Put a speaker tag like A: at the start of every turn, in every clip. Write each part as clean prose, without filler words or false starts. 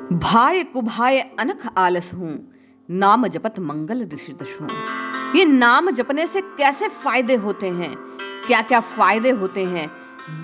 A: भाय कुभाय अनख आलस हूँ, नाम जपत मंगल दिशि हूँ। ये नाम जपने से कैसे फायदे होते हैं, क्या क्या फायदे होते हैं।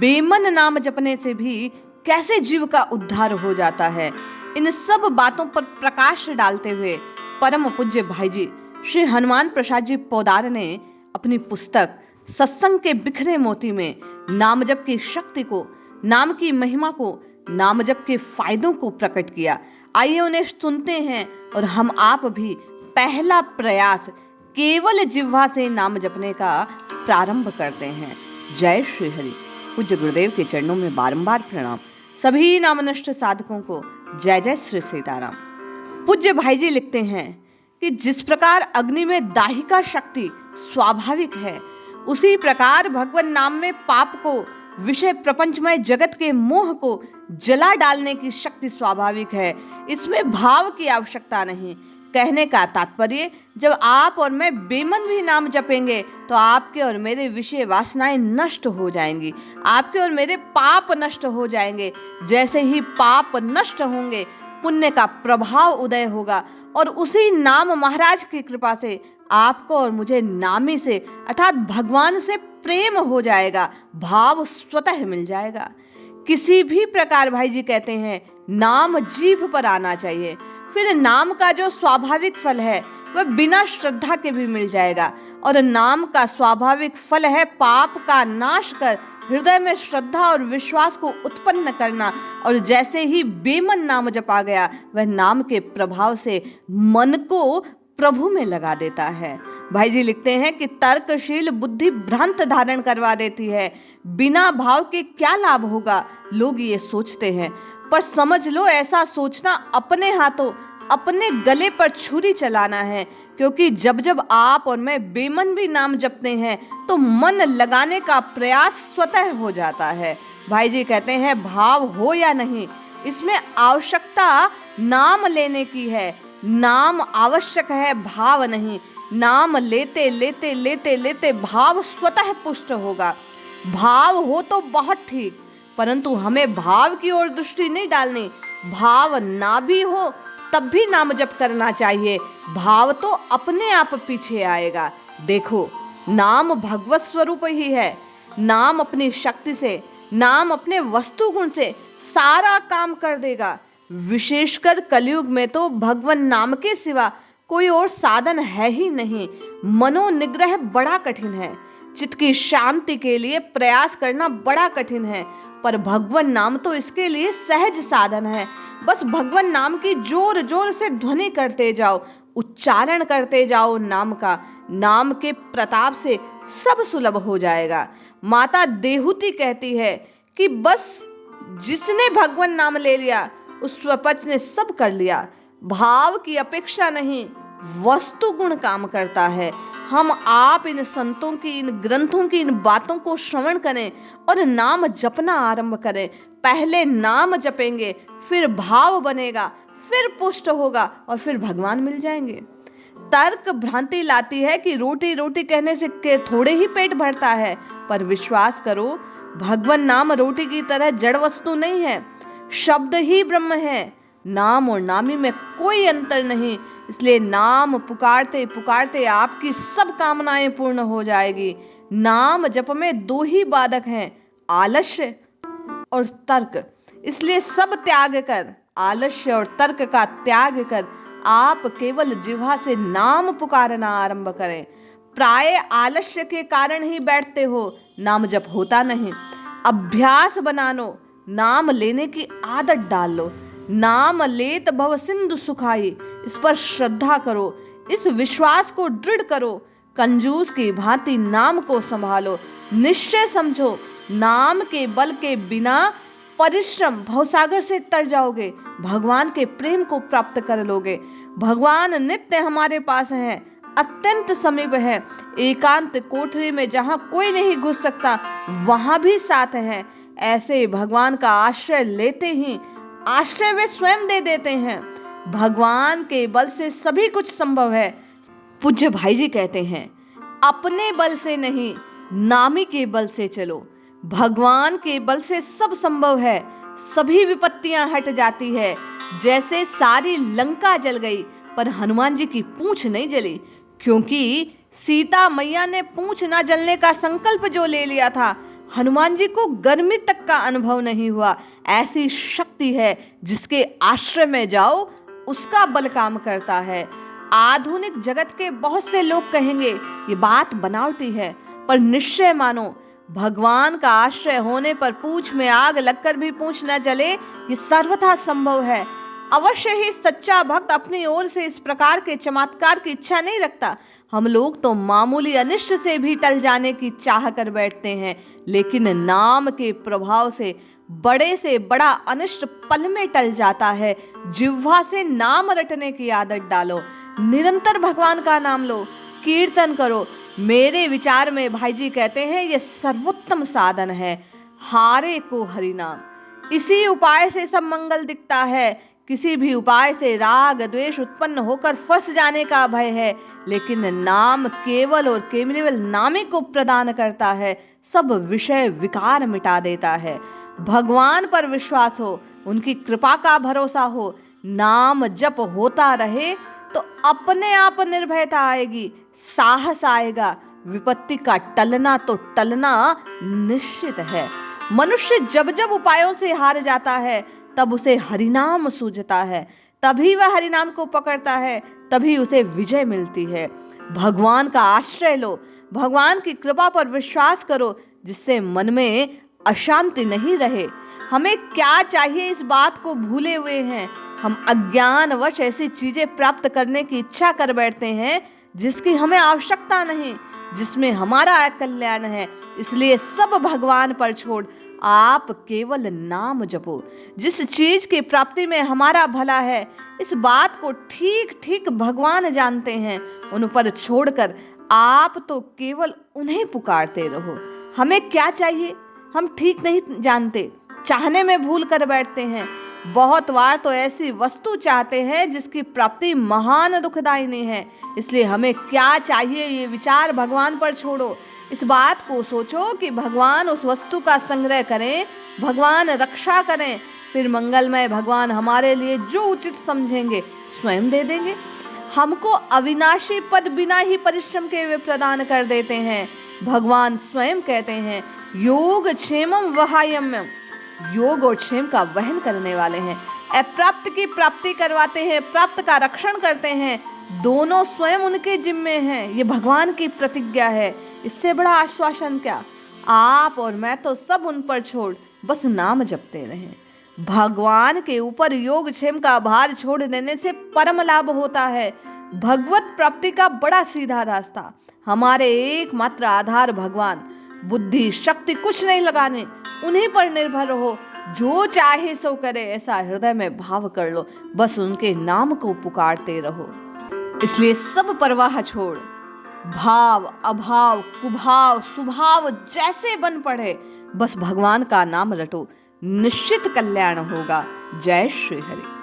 A: बेमन नाम जपने से भी कैसे जीव का उद्धार हो जाता है। इन सब बातों पर प्रकाश डालते हुए परम पूज्य भाई जी श्री हनुमान प्रसाद जी पोदार ने अपनी पुस्तक सत्संग के बिखरे मोती में नाम जप की शक्ति को, नाम की महिमा को, नाम जप के फायदों को प्रकट किया। आइए उन्हें सुनते हैं और हम आप भी पहला प्रयास केवल जिह्वा से नाम जपने का प्रारंभ करते हैं। जय श्री हरि। पूज्य गुरुदेव के चरणों में बारंबार प्रणाम। सभी नामनिष्ठ साधकों को जय जय श्री सीताराम। पूज्य भाई जी लिखते हैं कि जिस प्रकार अग्नि में दाहिका शक्ति स्वाभाविक है, उसी प्रकार भगवान नाम में पाप को, विषय प्रपंचमय जगत के मोह को जला डालने की शक्ति स्वाभाविक है। इसमें भाव की आवश्यकता नहीं। कहने का तात्पर्य, जब आप और मैं बेमन भी नाम जपेंगे तो आपके और मेरे विषय वासनाएं नष्ट हो जाएंगी, आपके और मेरे पाप नष्ट हो जाएंगे। जैसे ही पाप नष्ट होंगे, पुण्य का प्रभाव उदय होगा और उसी नाम महाराज की कृपा से आपको और मुझे नामी से अर्थात भगवान से प्रेम हो जाएगा, भाव स्वतः मिल जाएगा। किसी भी प्रकार भाई जी कहते हैं नाम जीभ पर आना चाहिए। फिर नाम का जो स्वाभाविक फल है वह बिना श्रद्धा के भी मिल जाएगा। और नाम का स्वाभाविक फल है पाप का नाश कर हृदय में श्रद्धा और विश्वास को उत्पन्न करना। और जैसे ही बेमन नाम जपा गया, वह नाम के प्रभाव से मन को प्रभु में लगा देता है। भाई जी लिखते हैं कि तर्कशील बुद्धि भ्रांत धारण करवा देती है। बिना भाव के क्या लाभ होगा, लोग ये सोचते हैं। पर समझ लो, ऐसा सोचना अपने हाथों अपने गले पर छुरी चलाना है। क्योंकि जब जब आप और मैं बेमन भी नाम जपते हैं तो मन लगाने का प्रयास स्वतः हो जाता है। भाई जी कहते हैं भाव हो या नहीं, इसमें आवश्यकता नाम लेने की है। नाम आवश्यक है, भाव नहीं। नाम लेते लेते लेते लेते भाव स्वतः पुष्ट होगा। भाव हो तो बहुत ठीक, परंतु हमें भाव की ओर दृष्टि नहीं डालनी। भाव ना भी हो तब भी नाम जप करना चाहिए, भाव तो अपने आप पीछे आएगा। देखो, नाम भगवत स्वरूप ही है। नाम अपनी शक्ति से, नाम अपने वस्तु गुण से सारा काम कर देगा। विशेषकर कलयुग में तो भगवान नाम के सिवा कोई और साधन है ही नहीं। मनोनिग्रह बड़ा कठिन है, चित्त की शांति के लिए प्रयास करना बड़ा कठिन है, पर भगवान नाम तो इसके लिए सहज साधन है। बस भगवान नाम की जोर जोर से ध्वनि करते जाओ, उच्चारण करते जाओ नाम का। नाम के प्रताप से सब सुलभ हो जाएगा। माता देहुती कहती है कि बस जिसने भगवान नाम ले लिया उस स्वपच ने सब कर लिया। भाव की अपेक्षा नहीं, वस्तु गुण काम करता है। हम आप इन संतों की, इन ग्रंथों की इन बातों को श्रवण करें और नाम जपना आरंभ करें। पहले नाम जपेंगे, फिर भाव बनेगा, फिर पुष्ट होगा और फिर भगवान मिल जाएंगे। तर्क भ्रांति लाती है कि रोटी रोटी कहने से थोड़े ही पेट भरता है, पर विश्वास करो, भगवान नाम रोटी की तरह जड़ वस्तु नहीं है, शब्द ही ब्रह्म है। नाम और नामी में कोई अंतर नहीं। इसलिए नाम पुकारते पुकारते आपकी सब कामनाएं पूर्ण हो जाएगी। नाम जप में दो ही बाधक हैं, आलस्य और तर्क। इसलिए सब त्याग कर, आलस्य और तर्क का त्याग कर आप केवल जिह्वा से नाम पुकारना आरंभ करें। प्राय आलस्य के कारण ही बैठते हो, नाम जप होता नहीं। अभ्यास बना लो, नाम लेने की आदत डाल लो। नाम लेत भव सिंधु सुखाई, इस पर श्रद्धा करो, इस विश्वास को दृढ़ करो। कंजूस की भांति नाम को संभालो। निश्चय समझो, नाम के बल के बिना परिश्रम भवसागर से तर जाओगे, भगवान के प्रेम को प्राप्त कर लोगे। भगवान नित्य हमारे पास है, अत्यंत समीप है। एकांत कोठरी में जहां कोई नहीं घुस सकता, वहां भी साथ है। ऐसे भगवान का आश्रय लेते ही आश्रय वे स्वयं दे देते हैं। भगवान के बल से सभी कुछ संभव है। पूज्य भाई जी कहते हैं अपने बल से नहीं, नामी के बल से चलो। भगवान के बल से सब संभव है, सभी विपत्तियां हट जाती है। जैसे सारी लंका जल गई पर हनुमान जी की पूंछ नहीं जली, क्योंकि सीता मैया ने पूंछ ना जलने का संकल्प जो ले लिया था, हनुमान जी को गर्मी तक का अनुभव नहीं हुआ। ऐसी शक्ति है जिसके आश्रय में जाओ उसका बल काम करता है। आधुनिक जगत के बहुत से लोग कहेंगे ये बात बनावटी है, पर निश्चय मानो भगवान का आश्रय होने पर पूंछ में आग लगकर भी पूंछ न जले, ये सर्वथा संभव है। अवश्य ही सच्चा भक्त अपनी ओर से इस प्रकार के चमत्कार की इच्छा नहीं रखता। हम लोग तो मामूली अनिष्ट से भी टल जाने की चाह कर बैठते हैं, लेकिन नाम के प्रभाव से बड़ा अनिष्ट पल में टल जाता है। जिह्वा से नाम रटने की आदत डालो, निरंतर भगवान का नाम लो, कीर्तन करो। मेरे विचार में भाई जी कहते हैं ये सर्वोत्तम साधन है। हारे को हरि नाम, इसी उपाय से सब मंगल दिखता है। किसी भी उपाय से राग द्वेष उत्पन्न होकर फंस जाने का भय है, लेकिन नाम केवल और केवल नामी को प्रदान करता है, सब विषय विकार मिटा देता है। भगवान पर विश्वास हो, उनकी कृपा का भरोसा हो, नाम जप होता रहे तो अपने आप निर्भयता आएगी, साहस आएगा। विपत्ति का टलना तो टलना निश्चित है। मनुष्य जब जब उपायों से हार जाता है तब उसे हरिनाम सूझता है, तभी वह हरिनाम को पकड़ता है, तभी उसे विजय मिलती है। भगवान का आश्रय लो, भगवान की कृपा पर विश्वास करो, जिससे मन में अशांति नहीं रहे। हमें क्या चाहिए इस बात को भूले हुए हैं। हम अज्ञानवश ऐसी चीजें प्राप्त करने की इच्छा कर बैठते हैं जिसकी हमें आवश्यकता नहीं, जिसमें हमारा कल्याण है। इसलिए सब भगवान पर छोड़ आप केवल नाम जपो। जिस चीज की प्राप्ति में हमारा भला है, इस बात को ठीक ठीक भगवान जानते हैं। उन पर छोड़कर आप तो केवल उन्हें पुकारते रहो। हमें क्या चाहिए हम ठीक नहीं जानते, चाहने में भूल कर बैठते हैं। बहुत बार तो ऐसी वस्तु चाहते हैं जिसकी प्राप्ति महान दुखदायिनी है। इसलिए हमें क्या चाहिए ये विचार भगवान पर छोड़ो। इस बात को सोचो कि भगवान उस वस्तु का संग्रह करें, भगवान रक्षा करें, फिर मंगलमय भगवान हमारे लिए जो उचित समझेंगे स्वयं दे देंगे। हमको अविनाशी पद बिना ही परिश्रम के वे प्रदान कर देते हैं। भगवान स्वयं कहते हैं योग क्षेमम वहायम्यम, योग और क्षेम का वहन करने वाले हैं। अप्राप्त की प्राप्ति करवाते हैं, प्राप्त का रक्षण करते हैं, दोनों स्वयं उनके जिम्मे हैं। ये भगवान की प्रतिज्ञा है, इससे बड़ा आश्वासन क्या। आप और मैं तो सब उन पर छोड़ बस नाम जपते रहें। भगवान के ऊपर योग क्षेम का भार छोड़ देने से परम लाभ होता है। भगवत प्राप्ति का बड़ा सीधा रास्ता, हमारे एकमात्र आधार भगवान। बुद्धि शक्ति कुछ नहीं लगाने, उन्हीं पर निर्भर रहो। जो चाहे सो करे ऐसा हृदय में भाव कर लो, बस उनके नाम को पुकारते रहो। इसलिए सब परवाह छोड़, भाव अभाव कुभाव सुभाव जैसे बन पड़े, बस भगवान का नाम रटो, निश्चित कल्याण होगा। जय श्री हरि।